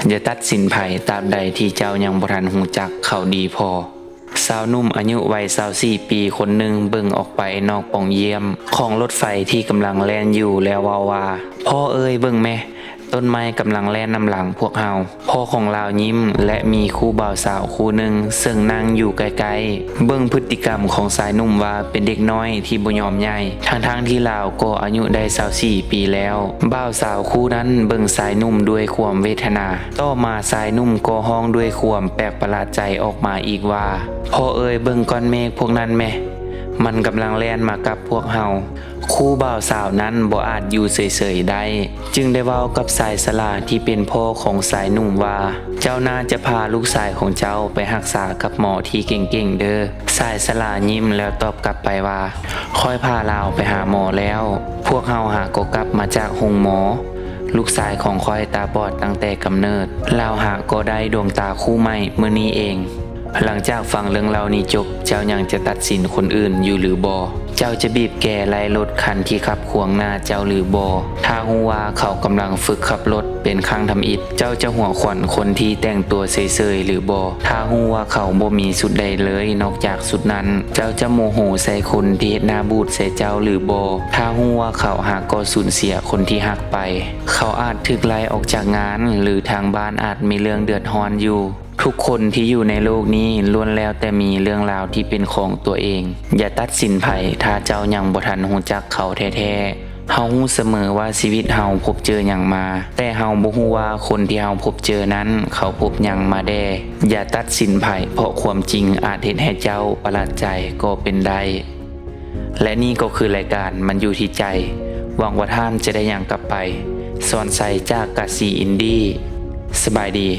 อย่าตัดสินไผตราบใดที่เจ้ายังบ่ทันหูจักเขาดีพอสาวนุ่มอายุวัย24ปีคนหนึ่งเบิ่งออกไปนอกป่องเยี่ยมของรถไฟที่กำลังแล่นอยู่แล้วว่าพ่อเอ้ยเบิ่งแม่ต้นไม้กำลังแล่นนำหลังพวกเฮาพ่อของลาวยิ้มและมีคู่บ่าวสาวคู่หนึ่งซึ่งนั่งอยู่ไกลๆเบิ่งพฤติกรรมของสายนุ่มว่าเป็นเด็กน้อยที่บ่ยอมใหญ่ทั้งที่ลาวก็อายุได้24ปีแล้วบ่าวสาวคู่นั้นเบิ่งสายนุ่มด้วยความเวทนาต่อมาสายนุ่มก็ห้องด้วยความแปลกประหลาดใจออกมาอีกว่าพ่อเอ้ยเบิ่งก้อนเมฆพวกนั้นแม่มันกำลังแล่นมากับพวกเฮาคู่บ่าวสาวนั้นบ่อาจอยู่เฉยๆได้จึงได้เว้ากับสายสลาที่เป็นพ่อของสายหนุ่มว่าเจ้าน่าจะพาลูกชายของเจ้าไปรักษากับหมอที่เก่งๆเด้อสายสลายิ้มแล้วตอบกลับไปว่าค่อยพาลาวไปหาหมอแล้วพวกเฮาหาก็กลับมาจากโรงหมอลูกชายของค่อยตาบอดตั้งแต่กำเนิดลาวหาก็ได้ดวงตาคู่ใหม่เมื่อนี้เองหลังจากฟังเรื่องราวนี้จบเจ้ายังจะตัดสินคนอื่นอยู่หรือบ่เจ้าจะบีบแก่ไล่รถคันที่ขับขวางหน้าเจ้าหรือบ่ถ้าฮู้ว่าเขากำลังฝึกขับรถเป็นครั้งทำอิฐเจ้าจะหัวขวัญคนที่แต่งตัวเฉยๆหรือบ่ถ้าฮู้ว่าเขาบ่มีสุดใดเลยนอกจากสุดนั้นเจ้าจะโมโหใส่คนที่เฮ็ดหน้าบูดใส่เจ้าหรือบ่ถ้าฮู้ว่าเขาหากก็สูญเสียคนที่หักไปเขาอาจถูกไล่ออกจากงานหรือทางบ้านอาจมีเรื่องเดือดร้อนอยู่ทุกคนที่อยู่ในโลกนี้ล้วนแล้วแต่มีเรื่องราวที่เป็นของตัวเองอย่าตัดสินไผถ้าเจ้ายังบ่ทันรู้จักเขาแท้ๆเฮารู้เสมอว่าชีวิตเฮาพบเจอหยังมาแต่เฮาบ่ฮู้ว่าคนที่เฮาพบเจอนั้นเขาพบหยังมาแด่อย่าตัดสินไผเพราะความจริงอาจเฮ็ดให้เจ้าประหลาดใจก็เป็นได้และนี่ก็คือรายการมันอยู่ที่ใจหวังว่าท่านจะได้หยังกลับไปสอนใส่จากกะสีอินดี้สบายดี